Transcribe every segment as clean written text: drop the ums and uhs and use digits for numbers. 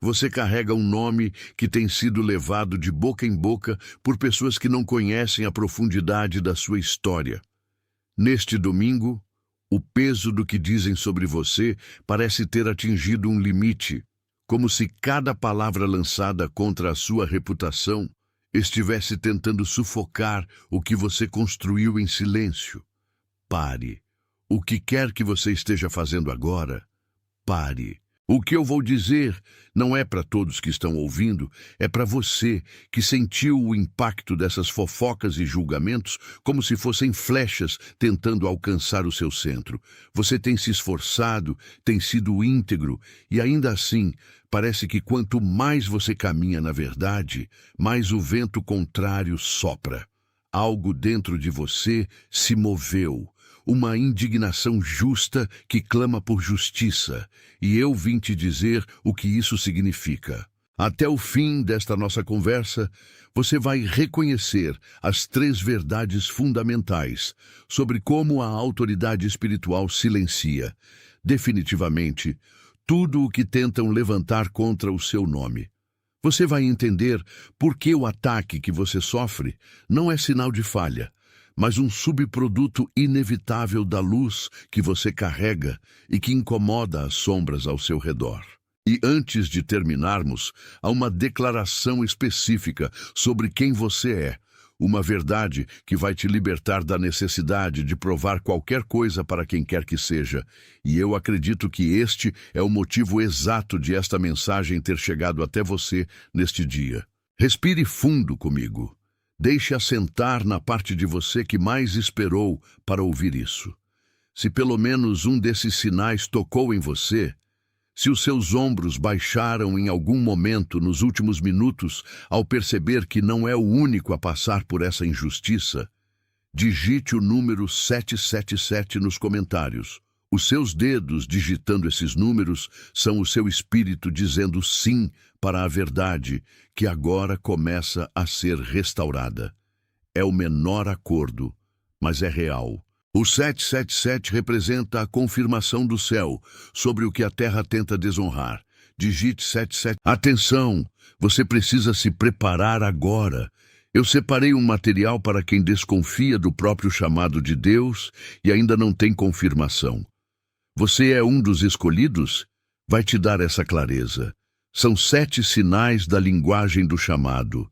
Você carrega um nome que tem sido levado de boca em boca por pessoas que não conhecem a profundidade da sua história. Neste domingo, o peso do que dizem sobre você parece ter atingido um limite, como se cada palavra lançada contra a sua reputação estivesse tentando sufocar o que você construiu em silêncio. Pare. O que quer que você esteja fazendo agora, pare. O que eu vou dizer não é para todos que estão ouvindo, é para você que sentiu o impacto dessas fofocas e julgamentos como se fossem flechas tentando alcançar o seu centro. Você tem se esforçado, tem sido íntegro, e ainda assim, parece que quanto mais você caminha na verdade, mais o vento contrário sopra. Algo dentro de você se moveu. Uma indignação justa que clama por justiça, e eu vim te dizer o que isso significa. Até o fim desta nossa conversa, você vai reconhecer as 3 verdades fundamentais sobre como a autoridade espiritual silencia, definitivamente, tudo o que tentam levantar contra o seu nome. Você vai entender por que o ataque que você sofre não é sinal de falha, mas um subproduto inevitável da luz que você carrega e que incomoda as sombras ao seu redor. E antes de terminarmos, há uma declaração específica sobre quem você é, uma verdade que vai te libertar da necessidade de provar qualquer coisa para quem quer que seja. E eu acredito que este é o motivo exato de esta mensagem ter chegado até você neste dia. Respire fundo comigo. Deixe assentar na parte de você que mais esperou para ouvir isso. Se pelo menos um desses sinais tocou em você, se os seus ombros baixaram em algum momento nos últimos minutos ao perceber que não é o único a passar por essa injustiça, digite o número 777 nos comentários. Os seus dedos digitando esses números são o seu espírito dizendo sim para a verdade que agora começa a ser restaurada. É o menor acordo, mas é real. O 777 representa a confirmação do céu sobre o que a terra tenta desonrar. Digite 77. Atenção, você precisa se preparar agora. Eu separei um material para quem desconfia do próprio chamado de Deus e ainda não tem confirmação. Você é um dos escolhidos? Vai te dar essa clareza. São 7 sinais da linguagem do chamado.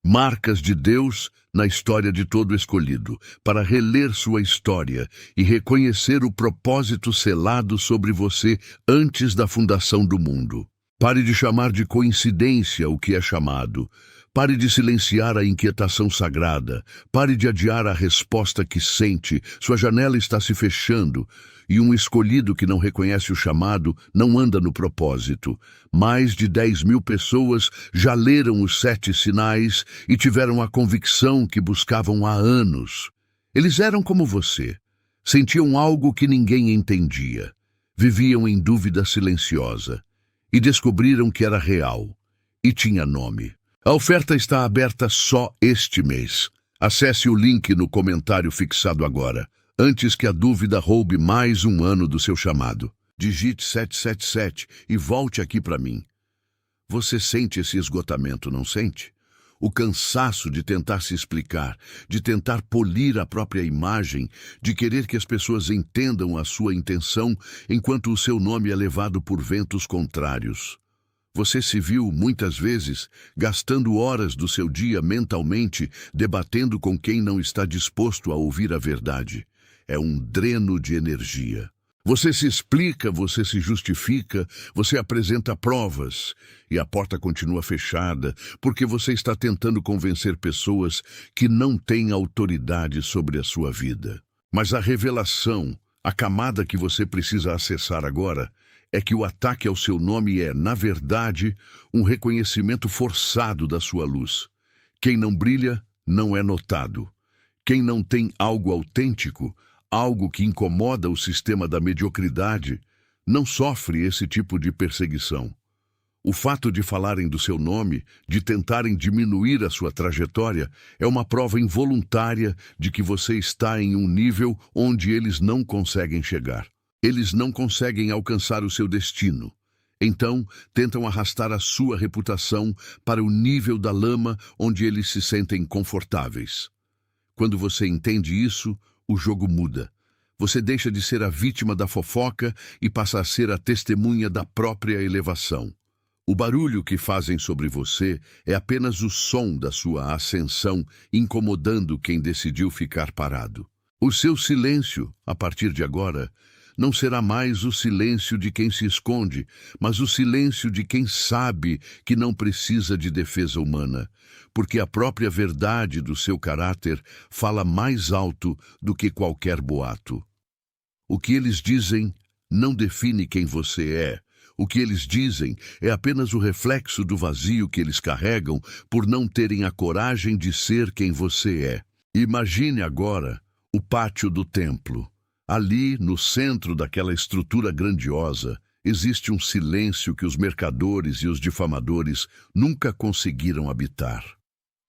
Marcas de Deus na história de todo escolhido, para reler sua história e reconhecer o propósito selado sobre você antes da fundação do mundo. Pare de chamar de coincidência o que é chamado. Pare de silenciar a inquietação sagrada. Pare de adiar a resposta que sente. Sua janela está se fechando. E um escolhido que não reconhece o chamado não anda no propósito. Mais de 10.000 pessoas já leram os 7 sinais e tiveram a convicção que buscavam há anos. Eles eram como você. Sentiam algo que ninguém entendia. Viviam em dúvida silenciosa. E descobriram que era real. E tinha nome. A oferta está aberta só este mês. Acesse o link no comentário fixado agora, antes que a dúvida roube mais um ano do seu chamado. Digite 777 e volte aqui para mim. Você sente esse esgotamento, não sente? O cansaço de tentar se explicar, de tentar polir a própria imagem, de querer que as pessoas entendam a sua intenção enquanto o seu nome é levado por ventos contrários. Você se viu, muitas vezes, gastando horas do seu dia mentalmente, debatendo com quem não está disposto a ouvir a verdade. É um dreno de energia. Você se explica, você se justifica, você apresenta provas, e a porta continua fechada, porque você está tentando convencer pessoas que não têm autoridade sobre a sua vida. Mas a revelação, a camada que você precisa acessar agora, é que o ataque ao seu nome é, na verdade, um reconhecimento forçado da sua luz. Quem não brilha, não é notado. Quem não tem algo autêntico, algo que incomoda o sistema da mediocridade, não sofre esse tipo de perseguição. O fato de falarem do seu nome, de tentarem diminuir a sua trajetória, é uma prova involuntária de que você está em um nível onde eles não conseguem chegar. Eles não conseguem alcançar o seu destino. Então, tentam arrastar a sua reputação para o nível da lama onde eles se sentem confortáveis. Quando você entende isso, o jogo muda. Você deixa de ser a vítima da fofoca e passa a ser a testemunha da própria elevação. O barulho que fazem sobre você é apenas o som da sua ascensão, incomodando quem decidiu ficar parado. O seu silêncio, a partir de agora, não será mais o silêncio de quem se esconde, mas o silêncio de quem sabe que não precisa de defesa humana, porque a própria verdade do seu caráter fala mais alto do que qualquer boato. O que eles dizem não define quem você é. O que eles dizem é apenas o reflexo do vazio que eles carregam por não terem a coragem de ser quem você é. Imagine agora o pátio do templo. Ali, no centro daquela estrutura grandiosa, existe um silêncio que os mercadores e os difamadores nunca conseguiram habitar.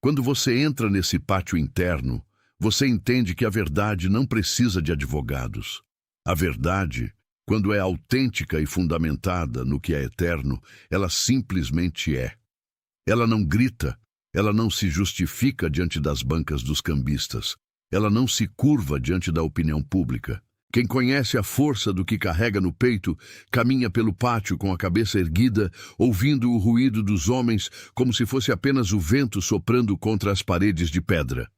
Quando você entra nesse pátio interno, você entende que a verdade não precisa de advogados. A verdade, quando é autêntica e fundamentada no que é eterno, ela simplesmente é. Ela não grita, ela não se justifica diante das bancas dos cambistas, ela não se curva diante da opinião pública. Quem conhece a força do que carrega no peito, caminha pelo pátio com a cabeça erguida, ouvindo o ruído dos homens como se fosse apenas o vento soprando contra as paredes de pedra.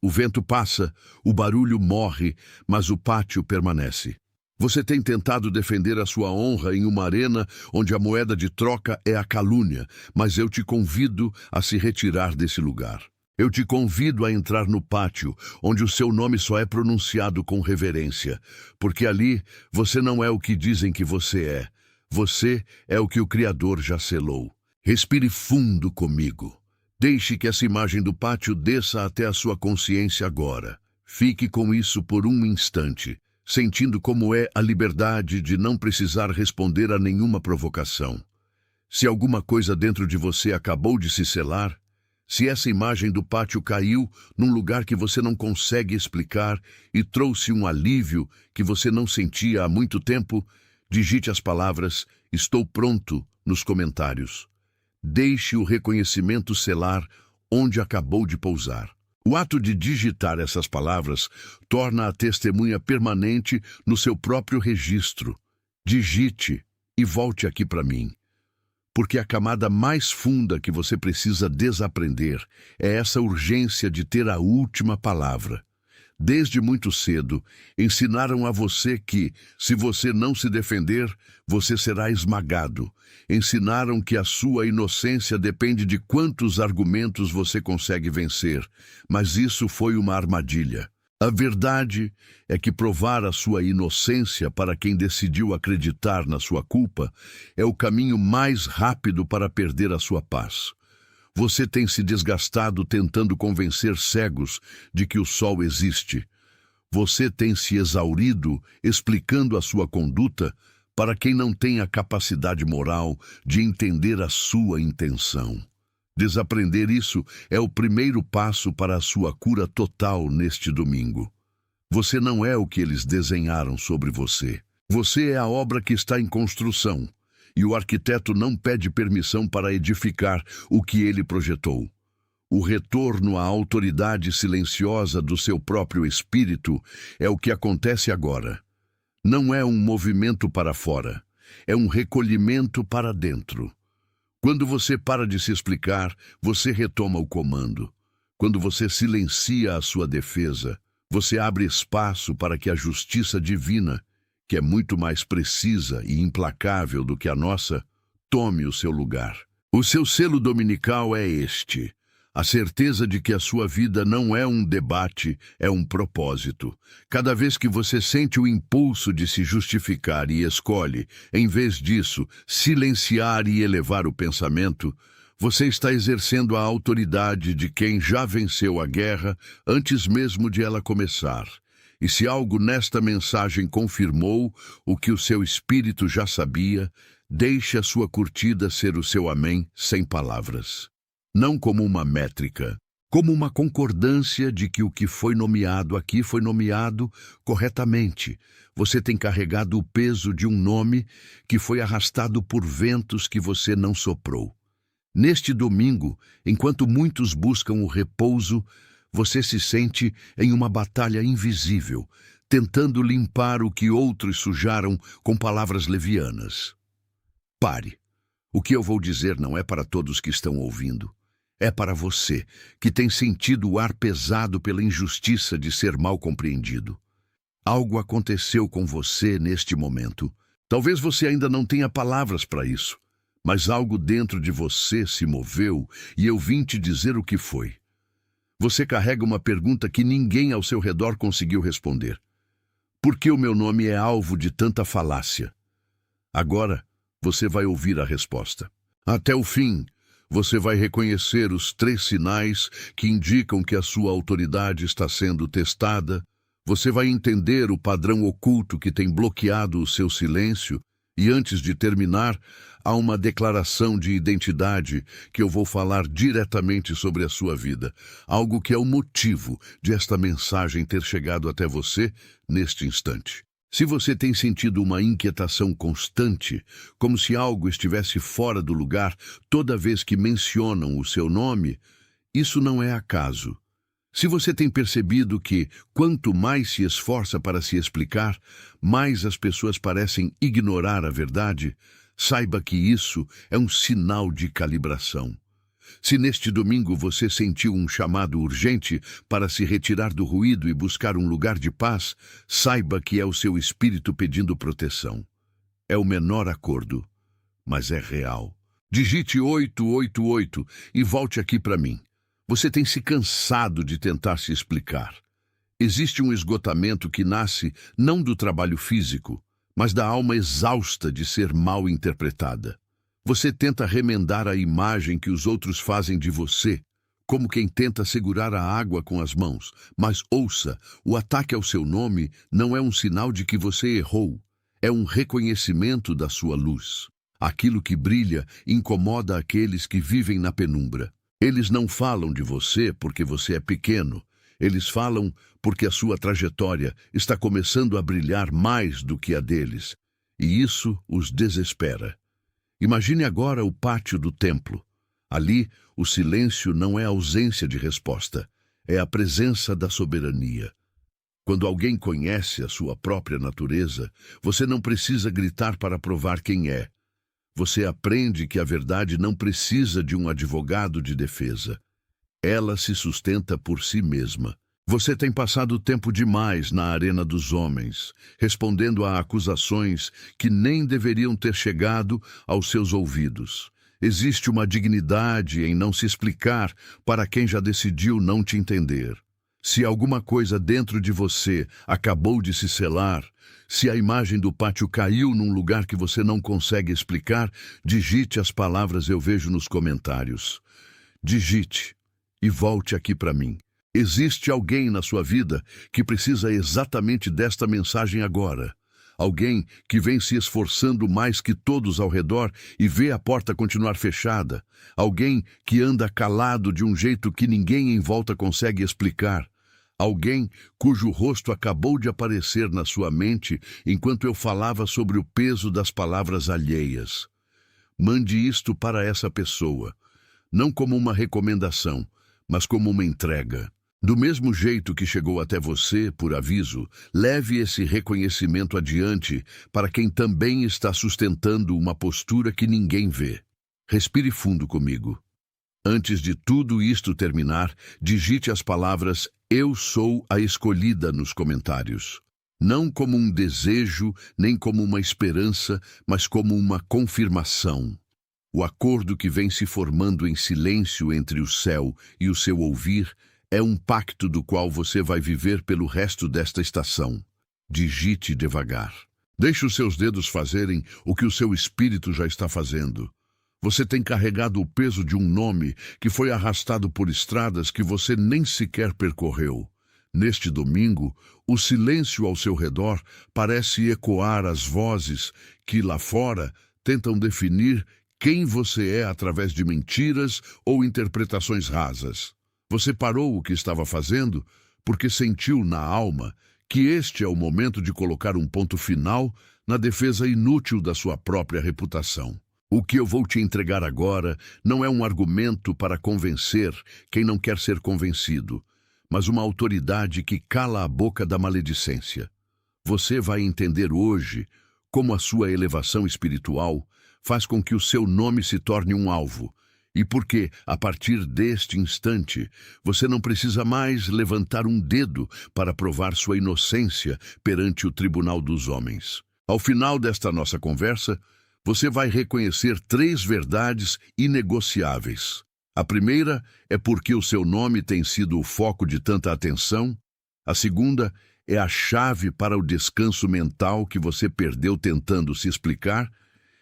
O vento passa, o barulho morre, mas o pátio permanece. Você tem tentado defender a sua honra em uma arena onde a moeda de troca é a calúnia, mas eu te convido a se retirar desse lugar. Eu te convido a entrar no pátio, onde o seu nome só é pronunciado com reverência, porque ali você não é o que dizem que você é. Você é o que o Criador já selou. Respire fundo comigo. Deixe que essa imagem do pátio desça até a sua consciência agora. Fique com isso por um instante, sentindo como é a liberdade de não precisar responder a nenhuma provocação. Se alguma coisa dentro de você acabou de se selar, se essa imagem do pátio caiu num lugar que você não consegue explicar e trouxe um alívio que você não sentia há muito tempo, digite as palavras "Estou pronto" nos comentários. Deixe o reconhecimento selar onde acabou de pousar. O ato de digitar essas palavras torna a testemunha permanente no seu próprio registro. Digite e volte aqui para mim. Porque a camada mais funda que você precisa desaprender é essa urgência de ter a última palavra. Desde muito cedo, ensinaram a você que, se você não se defender, você será esmagado. Ensinaram que a sua inocência depende de quantos argumentos você consegue vencer, mas isso foi uma armadilha. A verdade é que provar a sua inocência para quem decidiu acreditar na sua culpa é o caminho mais rápido para perder a sua paz. Você tem se desgastado tentando convencer cegos de que o sol existe. Você tem se exaurido explicando a sua conduta para quem não tem a capacidade moral de entender a sua intenção. Desaprender isso é o primeiro passo para a sua cura total neste domingo. Você não é o que eles desenharam sobre você. Você é a obra que está em construção, e o arquiteto não pede permissão para edificar o que ele projetou. O retorno à autoridade silenciosa do seu próprio espírito é o que acontece agora. Não é um movimento para fora, é um recolhimento para dentro. Quando você para de se explicar, você retoma o comando. Quando você silencia a sua defesa, você abre espaço para que a justiça divina, que é muito mais precisa e implacável do que a nossa, tome o seu lugar. O seu selo dominical é este: a certeza de que a sua vida não é um debate, é um propósito. Cada vez que você sente o impulso de se justificar e escolhe, em vez disso, silenciar e elevar o pensamento, você está exercendo a autoridade de quem já venceu a guerra antes mesmo de ela começar. E se algo nesta mensagem confirmou o que o seu espírito já sabia, deixe a sua curtida ser o seu amém sem palavras. Não como uma métrica, como uma concordância de que o que foi nomeado aqui foi nomeado corretamente. Você tem carregado o peso de um nome que foi arrastado por ventos que você não soprou. Neste domingo, enquanto muitos buscam o repouso, você se sente em uma batalha invisível, tentando limpar o que outros sujaram com palavras levianas. Pare. O que eu vou dizer não é para todos que estão ouvindo. É para você, que tem sentido o ar pesado pela injustiça de ser mal compreendido. Algo aconteceu com você neste momento. Talvez você ainda não tenha palavras para isso, mas algo dentro de você se moveu e eu vim te dizer o que foi. Você carrega uma pergunta que ninguém ao seu redor conseguiu responder. Por que o meu nome é alvo de tanta falácia? Agora, você vai ouvir a resposta. Até o fim, você vai reconhecer os 3 sinais que indicam que a sua autoridade está sendo testada. Você vai entender o padrão oculto que tem bloqueado o seu silêncio. E antes de terminar, há uma declaração de identidade que eu vou falar diretamente sobre a sua vida. Algo que é o motivo de esta mensagem ter chegado até você neste instante. Se você tem sentido uma inquietação constante, como se algo estivesse fora do lugar toda vez que mencionam o seu nome, isso não é acaso. Se você tem percebido que, quanto mais se esforça para se explicar, mais as pessoas parecem ignorar a verdade, saiba que isso é um sinal de calibração. Se neste domingo você sentiu um chamado urgente para se retirar do ruído e buscar um lugar de paz, saiba que é o seu espírito pedindo proteção. É o menor acordo, mas é real. Digite 888 e volte aqui para mim. Você tem se cansado de tentar se explicar. Existe um esgotamento que nasce não do trabalho físico, mas da alma exausta de ser mal interpretada. Você tenta remendar a imagem que os outros fazem de você, como quem tenta segurar a água com as mãos. Mas ouça, o ataque ao seu nome não é um sinal de que você errou, é um reconhecimento da sua luz. Aquilo que brilha incomoda aqueles que vivem na penumbra. Eles não falam de você porque você é pequeno. Eles falam porque a sua trajetória está começando a brilhar mais do que a deles. E isso os desespera. Imagine agora o pátio do templo. Ali, o silêncio não é ausência de resposta, é a presença da soberania. Quando alguém conhece a sua própria natureza, você não precisa gritar para provar quem é. Você aprende que a verdade não precisa de um advogado de defesa. Ela se sustenta por si mesma. Você tem passado tempo demais na arena dos homens, respondendo a acusações que nem deveriam ter chegado aos seus ouvidos. Existe uma dignidade em não se explicar para quem já decidiu não te entender. Se alguma coisa dentro de você acabou de se selar, se a imagem do pátio caiu num lugar que você não consegue explicar, digite as palavras eu vejo nos comentários. Digite e volte aqui para mim. Existe alguém na sua vida que precisa exatamente desta mensagem agora. Alguém que vem se esforçando mais que todos ao redor e vê a porta continuar fechada. Alguém que anda calado de um jeito que ninguém em volta consegue explicar. Alguém cujo rosto acabou de aparecer na sua mente enquanto eu falava sobre o peso das palavras alheias. Mande isto para essa pessoa, não como uma recomendação, mas como uma entrega. Do mesmo jeito que chegou até você, por aviso, leve esse reconhecimento adiante para quem também está sustentando uma postura que ninguém vê. Respire fundo comigo. Antes de tudo isto terminar, digite as palavras "Eu sou a escolhida" nos comentários. Não como um desejo, nem como uma esperança, mas como uma confirmação. O acordo que vem se formando em silêncio entre o céu e o seu ouvir é um pacto do qual você vai viver pelo resto desta estação. Digite devagar. Deixe os seus dedos fazerem o que o seu espírito já está fazendo. Você tem carregado o peso de um nome que foi arrastado por estradas que você nem sequer percorreu. Neste domingo, o silêncio ao seu redor parece ecoar as vozes que, lá fora, tentam definir quem você é através de mentiras ou interpretações rasas. Você parou o que estava fazendo porque sentiu na alma que este é o momento de colocar um ponto final na defesa inútil da sua própria reputação. O que eu vou te entregar agora não é um argumento para convencer quem não quer ser convencido, mas uma autoridade que cala a boca da maledicência. Você vai entender hoje como a sua elevação espiritual faz com que o seu nome se torne um alvo, e porque, a partir deste instante, você não precisa mais levantar um dedo para provar sua inocência perante o tribunal dos homens. Ao final desta nossa conversa, você vai reconhecer 3 verdades inegociáveis. A primeira é porque o seu nome tem sido o foco de tanta atenção. A segunda é a chave para o descanso mental que você perdeu tentando se explicar.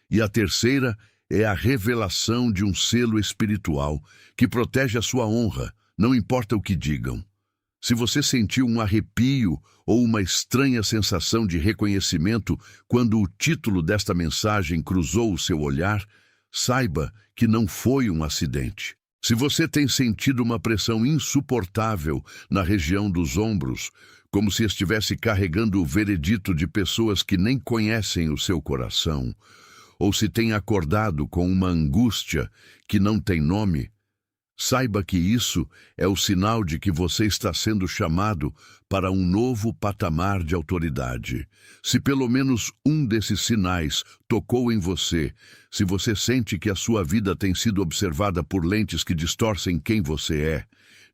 E a terceira é a revelação de um selo espiritual que protege a sua honra, não importa o que digam. Se você sentiu um arrepio ou uma estranha sensação de reconhecimento quando o título desta mensagem cruzou o seu olhar, saiba que não foi um acidente. Se você tem sentido uma pressão insuportável na região dos ombros, como se estivesse carregando o veredito de pessoas que nem conhecem o seu coração, ou se tem acordado com uma angústia que não tem nome, saiba que isso é o sinal de que você está sendo chamado para um novo patamar de autoridade. Se pelo menos um desses sinais tocou em você, se você sente que a sua vida tem sido observada por lentes que distorcem quem você é,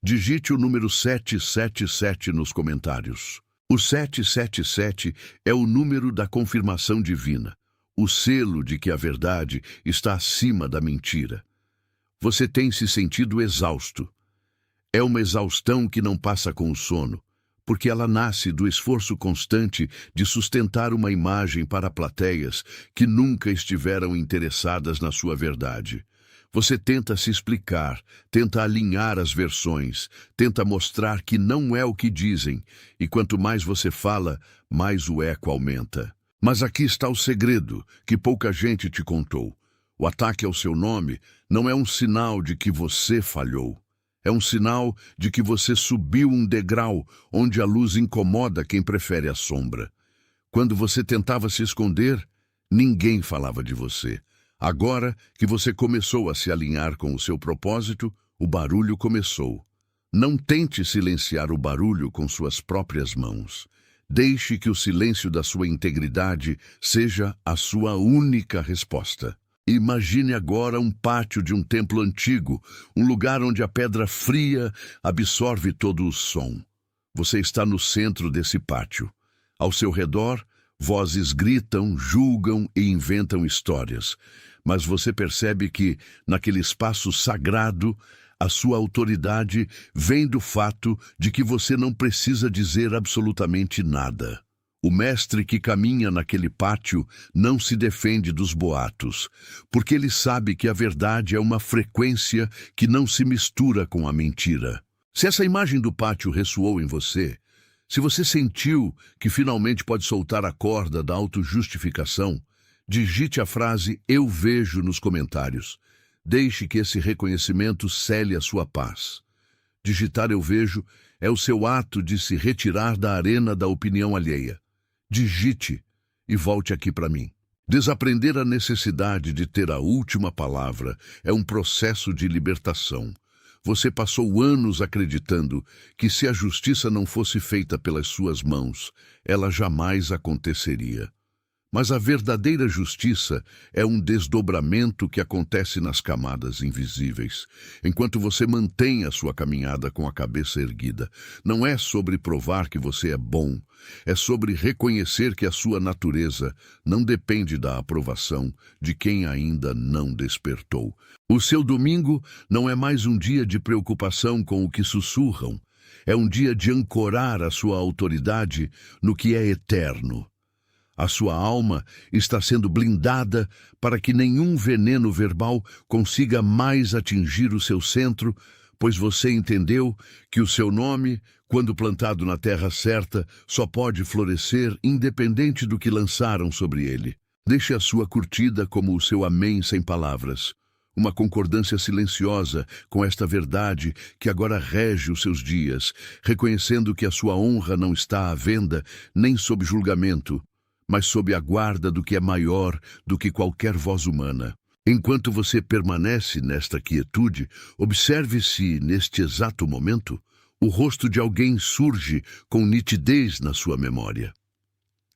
digite o número 777 nos comentários. O 777 é o número da confirmação divina, o selo de que a verdade está acima da mentira. Você tem se sentido exausto. É uma exaustão que não passa com o sono, porque ela nasce do esforço constante de sustentar uma imagem para plateias que nunca estiveram interessadas na sua verdade. Você tenta se explicar, tenta alinhar as versões, tenta mostrar que não é o que dizem, e quanto mais você fala, mais o eco aumenta. Mas aqui está o segredo que pouca gente te contou. O ataque ao seu nome não é um sinal de que você falhou. É um sinal de que você subiu um degrau onde a luz incomoda quem prefere a sombra. Quando você tentava se esconder, ninguém falava de você. Agora que você começou a se alinhar com o seu propósito, o barulho começou. Não tente silenciar o barulho com suas próprias mãos. Deixe que o silêncio da sua integridade seja a sua única resposta. Imagine agora um pátio de um templo antigo, um lugar onde a pedra fria absorve todo o som. Você está no centro desse pátio. Ao seu redor, vozes gritam, julgam e inventam histórias. Mas você percebe que, naquele espaço sagrado, a sua autoridade vem do fato de que você não precisa dizer absolutamente nada. O mestre que caminha naquele pátio não se defende dos boatos, porque ele sabe que a verdade é uma frequência que não se mistura com a mentira. Se essa imagem do pátio ressoou em você, se você sentiu que finalmente pode soltar a corda da autojustificação, digite a frase "Eu vejo" nos comentários. Deixe que esse reconhecimento cele a sua paz. Digitar "Eu vejo" é o seu ato de se retirar da arena da opinião alheia. Digite e volte aqui para mim. Desaprender a necessidade de ter a última palavra é um processo de libertação. Você passou anos acreditando que se a justiça não fosse feita pelas suas mãos, ela jamais aconteceria. Mas a verdadeira justiça é um desdobramento que acontece nas camadas invisíveis, enquanto você mantém a sua caminhada com a cabeça erguida. Não é sobre provar que você é bom, é sobre reconhecer que a sua natureza não depende da aprovação de quem ainda não despertou. O seu domingo não é mais um dia de preocupação com o que sussurram, é um dia de ancorar a sua autoridade no que é eterno. A sua alma está sendo blindada para que nenhum veneno verbal consiga mais atingir o seu centro, pois você entendeu que o seu nome, quando plantado na terra certa, só pode florescer independente do que lançaram sobre ele. Deixe a sua curtida como o seu amém sem palavras. uma concordância silenciosa com esta verdade que agora rege os seus dias, reconhecendo que a sua honra não está à venda nem sob julgamento, mas sob a guarda do que é maior do que qualquer voz humana. Enquanto você permanece nesta quietude, observe se, neste exato momento, o rosto de alguém surge com nitidez na sua memória.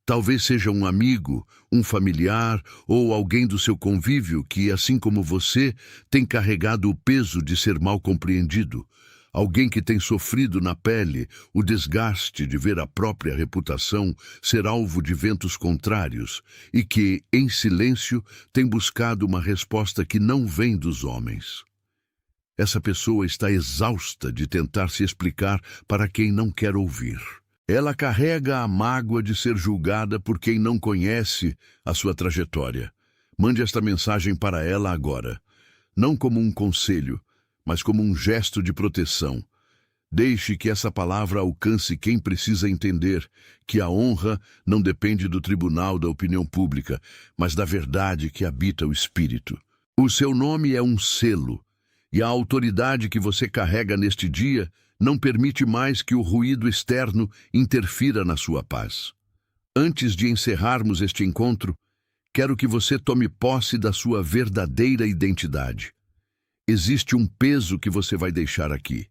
Talvez seja um amigo, um familiar ou alguém do seu convívio que, assim como você, tem carregado o peso de ser mal compreendido. Alguém que tem sofrido na pele o desgaste de ver a própria reputação ser alvo de ventos contrários e que, em silêncio, tem buscado uma resposta que não vem dos homens. Essa pessoa está exausta de tentar se explicar para quem não quer ouvir. Ela carrega a mágoa de ser julgada por quem não conhece a sua trajetória. Mande esta mensagem para ela agora, não como um conselho, mas como um gesto de proteção. Deixe que essa palavra alcance quem precisa entender que a honra não depende do tribunal da opinião pública, mas da verdade que habita o espírito. O seu nome é um selo, e a autoridade que você carrega neste dia não permite mais que o ruído externo interfira na sua paz. Antes de encerrarmos este encontro, quero que você tome posse da sua verdadeira identidade. Existe um peso que você vai deixar aqui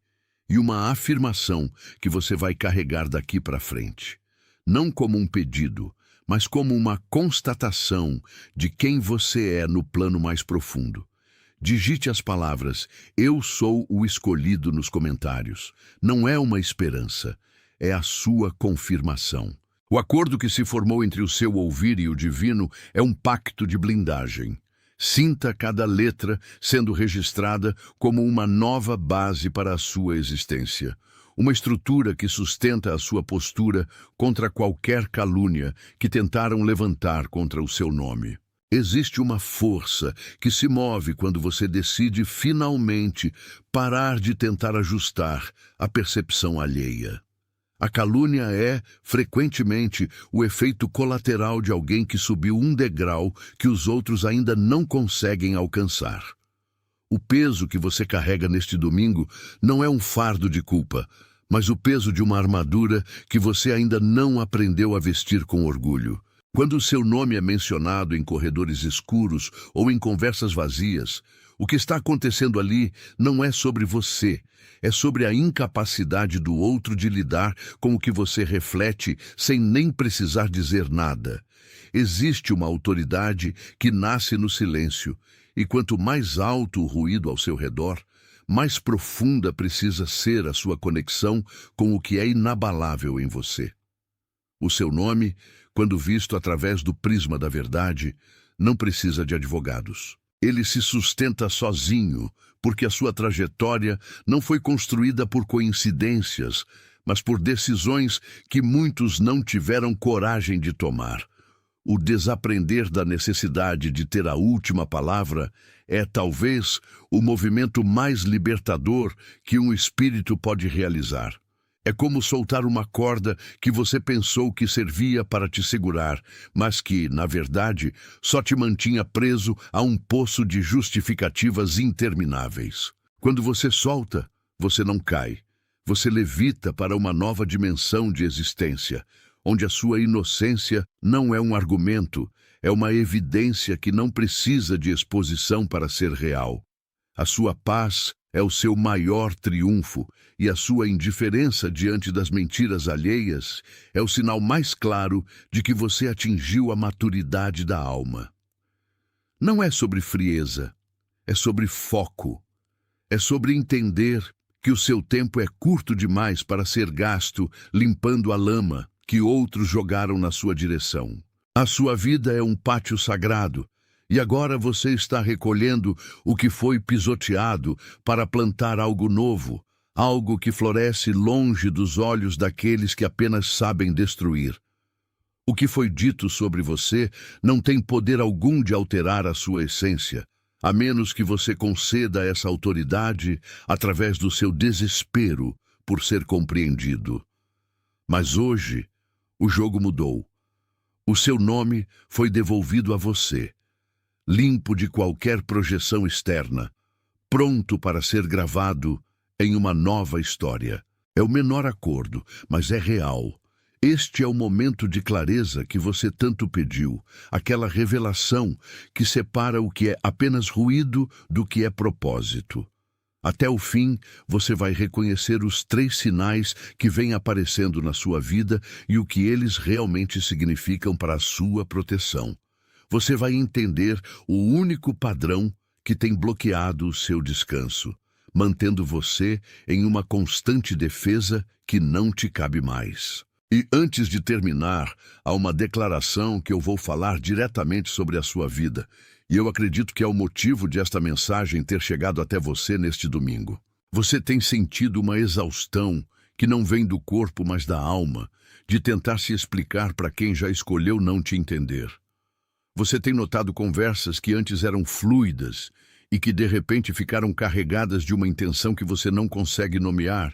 e uma afirmação que você vai carregar daqui para frente. Não como um pedido, mas como uma constatação de quem você é no plano mais profundo. Digite as palavras "Eu sou o escolhido" nos comentários. Não é uma esperança, é a sua confirmação. O acordo que se formou entre o seu ouvir e o divino é um pacto de blindagem. Sinta cada letra sendo registrada como uma nova base para a sua existência. Uma estrutura que sustenta a sua postura contra qualquer calúnia que tentaram levantar contra o seu nome. Existe uma força que se move quando você decide finalmente parar de tentar ajustar a percepção alheia. A calúnia é, frequentemente, o efeito colateral de alguém que subiu um degrau que os outros ainda não conseguem alcançar. O peso que você carrega neste domingo não é um fardo de culpa, mas o peso de uma armadura que você ainda não aprendeu a vestir com orgulho. Quando o seu nome é mencionado em corredores escuros ou em conversas vazias, o que está acontecendo ali não é sobre você, é sobre a incapacidade do outro de lidar com o que você reflete sem nem precisar dizer nada. Existe uma autoridade que nasce no silêncio, e quanto mais alto o ruído ao seu redor, mais profunda precisa ser a sua conexão com o que é inabalável em você. O seu nome, quando visto através do prisma da verdade, não precisa de advogados. Ele se sustenta sozinho, porque a sua trajetória não foi construída por coincidências, mas por decisões que muitos não tiveram coragem de tomar. O desaprender da necessidade de ter a última palavra é, talvez, o movimento mais libertador que um espírito pode realizar. É como soltar uma corda que você pensou que servia para te segurar, mas que, na verdade, só te mantinha preso a um poço de justificativas intermináveis. Quando você solta, você não cai. Você levita para uma nova dimensão de existência, onde a sua inocência não é um argumento, é uma evidência que não precisa de exposição para ser real. A sua paz é o seu maior triunfo, e a sua indiferença diante das mentiras alheias é o sinal mais claro de que você atingiu a maturidade da alma. Não é sobre frieza, é sobre foco. É sobre entender que o seu tempo é curto demais para ser gasto limpando a lama que outros jogaram na sua direção. A sua vida é um pátio sagrado, e agora você está recolhendo o que foi pisoteado para plantar algo novo, algo que floresce longe dos olhos daqueles que apenas sabem destruir. O que foi dito sobre você não tem poder algum de alterar a sua essência, a menos que você conceda essa autoridade através do seu desespero por ser compreendido. Mas hoje, o jogo mudou. O seu nome foi devolvido a você. limpo de qualquer projeção externa, pronto para ser gravado em uma nova história. É o menor acordo, mas é real. Este é o momento de clareza que você tanto pediu, aquela revelação que separa o que é apenas ruído do que é propósito. Até o fim, você vai reconhecer os 3 sinais que vêm aparecendo na sua vida e o que eles realmente significam para a sua proteção. Você vai entender o único padrão que tem bloqueado o seu descanso, mantendo você em uma constante defesa que não te cabe mais. E antes de terminar, há uma declaração que eu vou falar diretamente sobre a sua vida, e eu acredito que é o motivo de esta mensagem ter chegado até você neste domingo. Você tem sentido uma exaustão que não vem do corpo, mas da alma, de tentar se explicar para quem já escolheu não te entender. Você tem notado conversas que antes eram fluidas e que de repente ficaram carregadas de uma intenção que você não consegue nomear,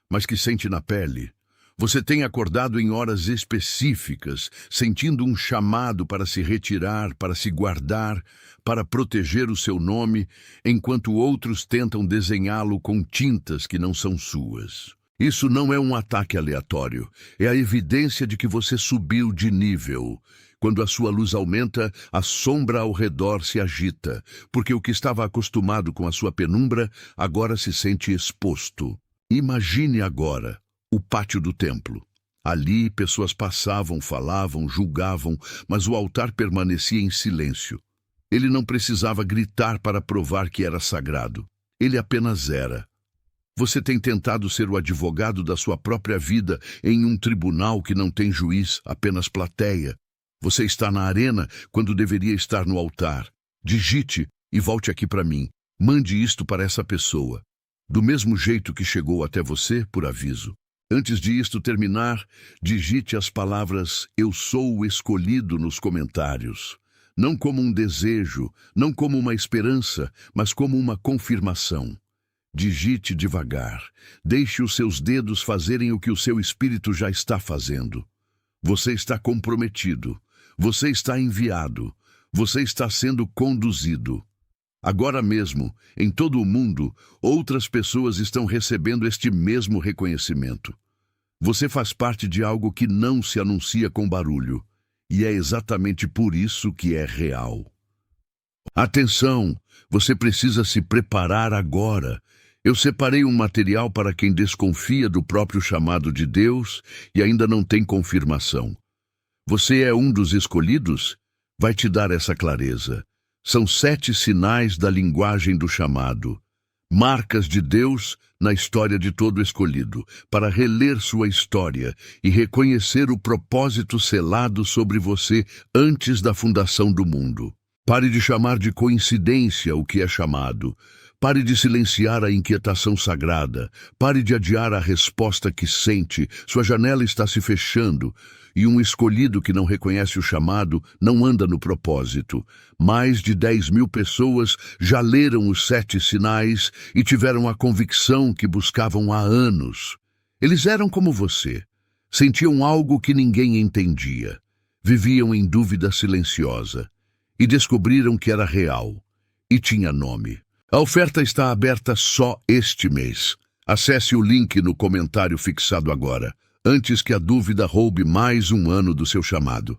mas que sente na pele. Você tem acordado em horas específicas, sentindo um chamado para se retirar, para se guardar, para proteger o seu nome, enquanto outros tentam desenhá-lo com tintas que não são suas. Isso não é um ataque aleatório, é a evidência de que você subiu de nível. Quando a sua luz aumenta, a sombra ao redor se agita, porque o que estava acostumado com a sua penumbra agora se sente exposto. Imagine agora o pátio do templo. Ali, pessoas passavam, falavam, julgavam, mas o altar permanecia em silêncio. Ele não precisava gritar para provar que era sagrado. Ele apenas era. Você tem tentado ser o advogado da sua própria vida em um tribunal que não tem juiz, apenas plateia. Você está na arena quando deveria estar no altar. Digite e volte aqui para mim. Mande isto para essa pessoa. Do mesmo jeito que chegou até você, por aviso. Antes de isto terminar, digite as palavras "Eu sou o escolhido" nos comentários. Não como um desejo, não como uma esperança, mas como uma confirmação. Digite devagar. Deixe os seus dedos fazerem o que o seu espírito já está fazendo. Você está comprometido. Você está enviado. Você está sendo conduzido. Agora mesmo, em todo o mundo, outras pessoas estão recebendo este mesmo reconhecimento. Você faz parte de algo que não se anuncia com barulho, e é exatamente por isso que é real. Atenção, você precisa se preparar agora. Eu separei um material para quem desconfia do próprio chamado de Deus e ainda não tem confirmação. Você é um dos escolhidos? Vai te dar essa clareza. São 7 sinais da linguagem do chamado, marcas de Deus na história de todo escolhido, para reler sua história e reconhecer o propósito selado sobre você antes da fundação do mundo. Pare de chamar de coincidência o que é chamado. Pare de silenciar a inquietação sagrada. Pare de adiar a resposta que sente. Sua janela está se fechando. E um escolhido que não reconhece o chamado não anda no propósito. Mais de 10.000 pessoas já leram os 7 sinais e tiveram a convicção que buscavam há anos. Eles eram como você. Sentiam algo que ninguém entendia. Viviam em dúvida silenciosa. E descobriram que era real. E tinha nome. A oferta está aberta só este mês. Acesse o link no comentário fixado agora, antes que a dúvida roube mais um ano do seu chamado.